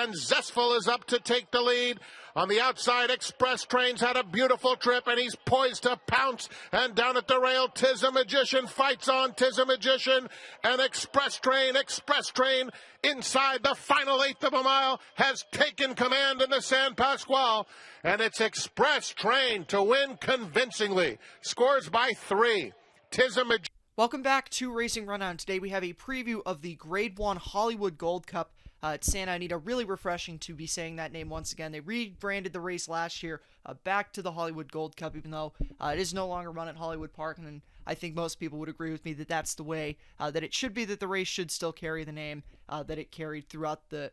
and Zestful is up to take the lead. On the outside, Express Train's had a beautiful trip, and he's poised to pounce. And down at the rail, Tis a Magician fights on. Tis a Magician and Express Train inside the final eighth of a mile has taken command in the San Pasquale. And it's Express Train to win convincingly. Scores by 3. Tis a Magician. Welcome back to Racing Rundown. Today we have a preview of the Grade 1 Hollywood Gold Cup at Santa Anita. Really refreshing to be saying that name once again. They rebranded the race last year back to the Hollywood Gold Cup, even though it is no longer run at Hollywood Park. And I think most people would agree with me that that's the way that it should be, that the race should still carry the name that it carried throughout the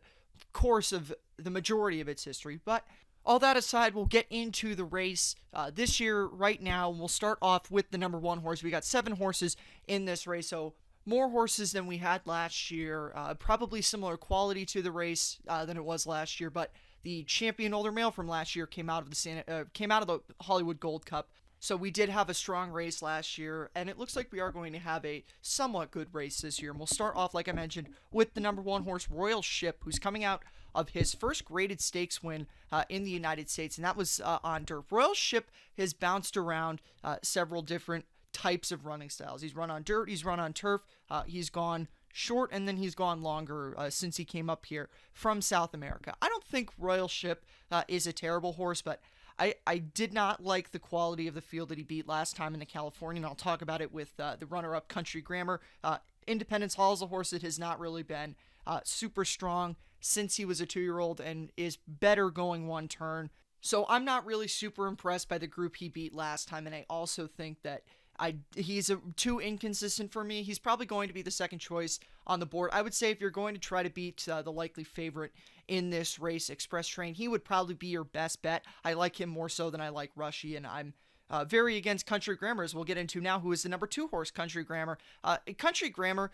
course of the majority of its history. But all that aside, we'll get into the race this year right now. We'll start off with the number 1 horse. We got 7 horses in this race, so more horses than we had last year. Probably similar quality to the race than it was last year, but the champion older male from last year came out of the Hollywood Gold Cup. So we did have a strong race last year, and it looks like we are going to have a somewhat good race this year. And we'll start off, like I mentioned, with the number 1 horse, Royal Ship, who's coming out of his first graded stakes win in the United States, and that was on dirt. Royal Ship has bounced around several different types of running styles. He's run on dirt, he's run on turf, he's gone short, and then he's gone longer since he came up here from South America. I don't think Royal Ship is a terrible horse, but I did not like the quality of the field that he beat last time in the California, and I'll talk about it with the runner-up Country Grammar. Independence Hall is a horse that has not really been super strong since he was a 2-year-old and is better going one turn. So I'm not really super impressed by the group he beat last time, and I also think that he's too inconsistent for me. He's probably going to be the second choice on the board. I would say if you're going to try to beat the likely favorite in this race, Express Train, he would probably be your best bet. I like him more so than I like Rushi, and I'm very against Country Grammar, as we'll get into now, who is the number 2 horse, Country Grammar. Country Grammar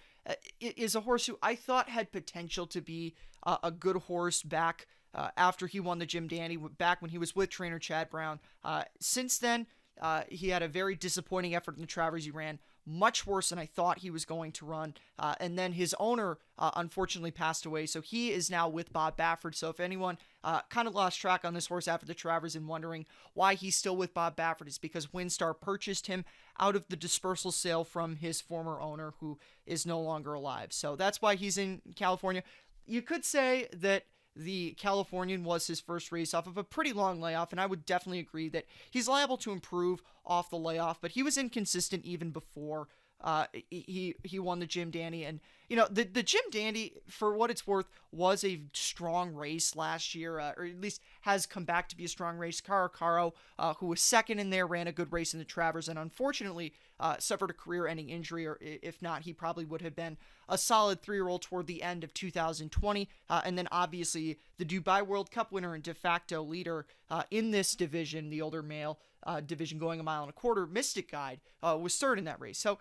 is a horse who I thought had potential to be a good horse back after he won the Jim Dandy, back when he was with trainer Chad Brown. Since then, he had a very disappointing effort in the Travers. He ran much worse than I thought he was going to run. And then his owner, unfortunately, passed away. So he is now with Bob Baffert. So if anyone kind of lost track on this horse after the Travers and wondering why he's still with Bob Baffert, it's because Windstar purchased him out of the dispersal sale from his former owner, who is no longer alive. So that's why he's in California. You could say that the Californian was his first race off of a pretty long layoff, and I would definitely agree that he's liable to improve off the layoff, but he was inconsistent even before he won the Jim Dandy. And the Jim Dandy, for what it's worth, was a strong race last year, or at least has come back to be a strong race. Caro, who was second in there, ran a good race in the Travers, and unfortunately suffered a career-ending injury, or if not, he probably would have been a solid 3-year-old toward the end of 2020. And then obviously the Dubai World Cup winner and de facto leader in this division, the older male division, going 1.25 miles, Mystic Guide, was third in that race. So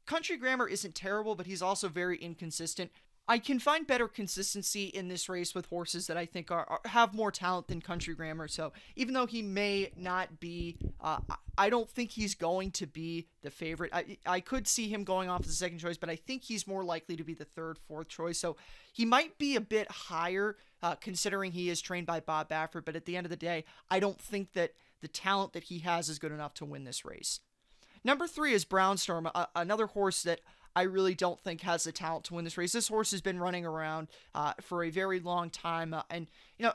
Country Grammar isn't terrible, but he's also very inconsistent. I can find better consistency in this race with horses that I think have more talent than Country Grammar. So even though he may not be, I don't think he's going to be the favorite. I could see him going off as the second choice, but I think he's more likely to be the third, fourth choice. So he might be a bit higher, considering he is trained by Bob Baffert. But at the end of the day, I don't think that the talent that he has is good enough to win this race. Number 3 is Brownstorm, another horse that I really don't think has the talent to win this race. This horse has been running around for a very long time and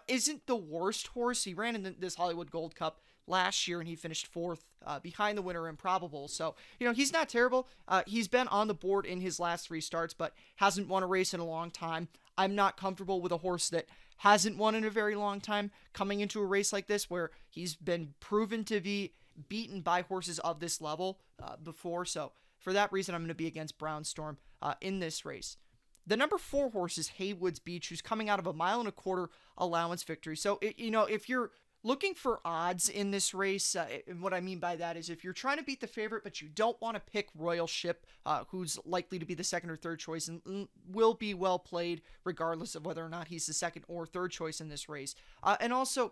isn't the worst horse. He ran in this Hollywood Gold Cup last year and he finished 4th behind the winner Improbable. So, he's not terrible. He's been on the board in his last 3 starts, but hasn't won a race in a long time. I'm not comfortable with a horse that hasn't won in a very long time coming into a race like this, where he's been proven to be beaten by horses of this level before. So for that reason, I'm going to be against Brownstorm in this race. The number 4 horse is Haywood's Beach, who's coming out of a 1.25 mile allowance victory. So, if you're looking for odds in this race, and what I mean by that is if you're trying to beat the favorite, but you don't want to pick Royal Ship, who's likely to be the second or third choice and will be well played regardless of whether or not he's the second or third choice in this race. And also,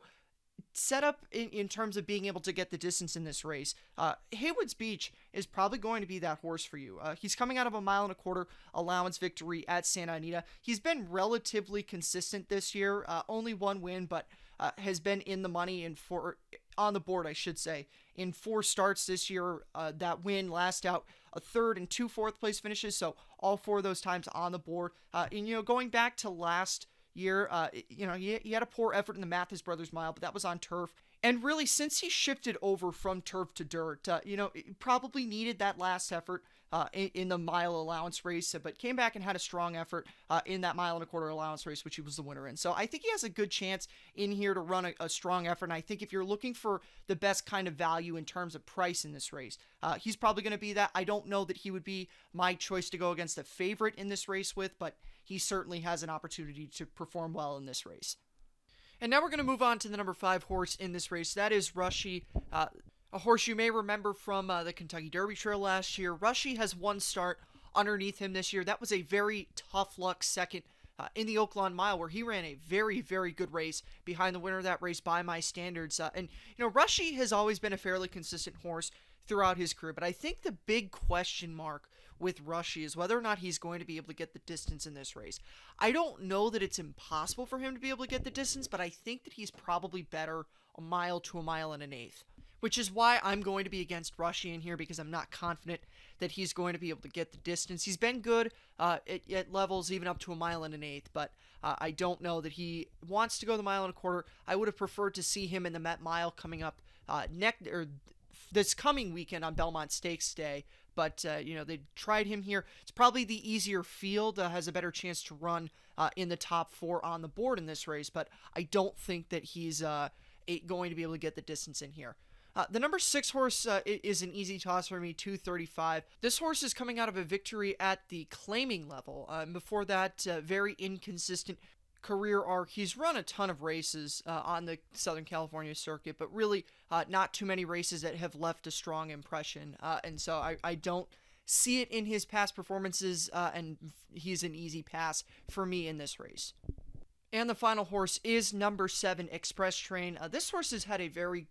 set up in terms of being able to get the distance in this race, Haywood's Beach is probably going to be that horse for you. He's coming out of a 1.25 mile allowance victory at Santa Anita. He's been relatively consistent this year, only one win, but has been in the money on the board, I should say, in 4 starts this year. That win last out a third and 2 fourth place finishes, so all 4 of those times on the board. And going back to last year, he had a poor effort in the Mathis Brothers Mile, but that was on turf. And really, since he shifted over from turf to dirt, probably needed that last effort in the mile allowance race, but came back and had a strong effort in that 1.25 mile allowance race, which he was the winner in. So I think he has a good chance in here to run a strong effort. And I think if you're looking for the best kind of value in terms of price in this race, he's probably going to be that. I don't know that he would be my choice to go against a favorite in this race with, but he certainly has an opportunity to perform well in this race. And now we're going to move on to the number 5 horse in this race. That is Rushi, a horse you may remember from the Kentucky Derby Trail last year. Rushi has 1 start underneath him this year. That was a very tough luck second in the Oaklawn Mile, where he ran a very, very good race behind the winner of that race by my standards. Rushi has always been a fairly consistent horse throughout his career, but I think the big question mark with Rushi is whether or not he's going to be able to get the distance in this race. I don't know that it's impossible for him to be able to get the distance, but I think that he's probably better a mile to a mile and an eighth, which is why I'm going to be against Rushi in here, because I'm not confident that he's going to be able to get the distance. He's been good at levels even up to a mile and an eighth, but I don't know that he wants to go the 1.25 miles. I would have preferred to see him in the Met Mile coming up this coming weekend on Belmont Stakes Day, but they tried him here. It's probably the easier field, has a better chance to run in the top 4 on the board in this race, but I don't think that he's going to be able to get the distance in here. The number 6 horse is an easy toss for me, 235. This horse is coming out of a victory at the claiming level. Before that, very inconsistent career arc. He's run a ton of races on the Southern California circuit, but really not too many races that have left a strong impression. And so I don't see it in his past performances, and he's an easy pass for me in this race. And the final horse is number 7, Express Train. This horse has had a very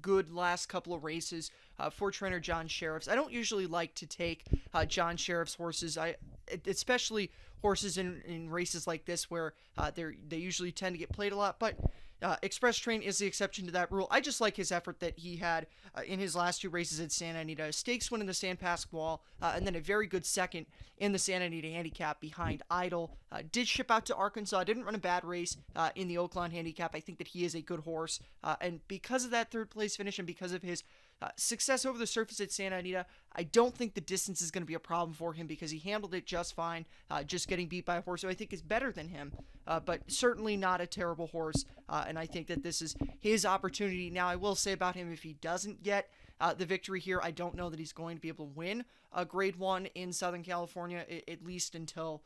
good last couple of races for trainer John Sheriff's. I don't usually like to take John Sheriff's horses, especially horses in races like this where they usually tend to get played a lot, but Express Train is the exception to that rule. I just like his effort that he had in his last 2 races at Santa Anita. A stakes win in the Sandpass Wall, and then a very good second in the Santa Anita Handicap behind Idol. Did ship out to Arkansas, didn't run a bad race in the Oaklawn Handicap. I think that he is a good horse, and because of that 3rd place finish and because of his success over the surface at Santa Anita, I don't think the distance is going to be a problem for him because he handled it just fine, just getting beat by a horse who I think is better than him, but certainly not a terrible horse, and I think that this is his opportunity. Now, I will say about him, if he doesn't get the victory here, I don't know that he's going to be able to win a Grade 1 in Southern California, at least until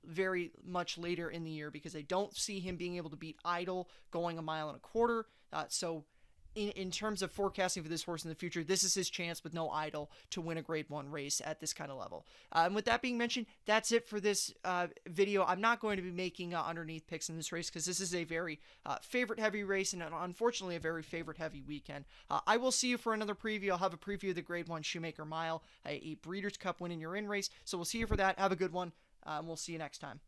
very much later in the year, because I don't see him being able to beat Idol going 1.25 miles. So in terms of forecasting for this horse in the future, this is his chance with no Idol to win a Grade 1 race at this kind of level. And with that being mentioned, that's it for this video. I'm not going to be making underneath picks in this race because this is a very favorite-heavy race and unfortunately a very favorite-heavy weekend. I will see you for another preview. I'll have a preview of the Grade 1 Shoemaker Mile, a Breeders' Cup win in your in race. So we'll see you for that. Have a good one. We'll see you next time.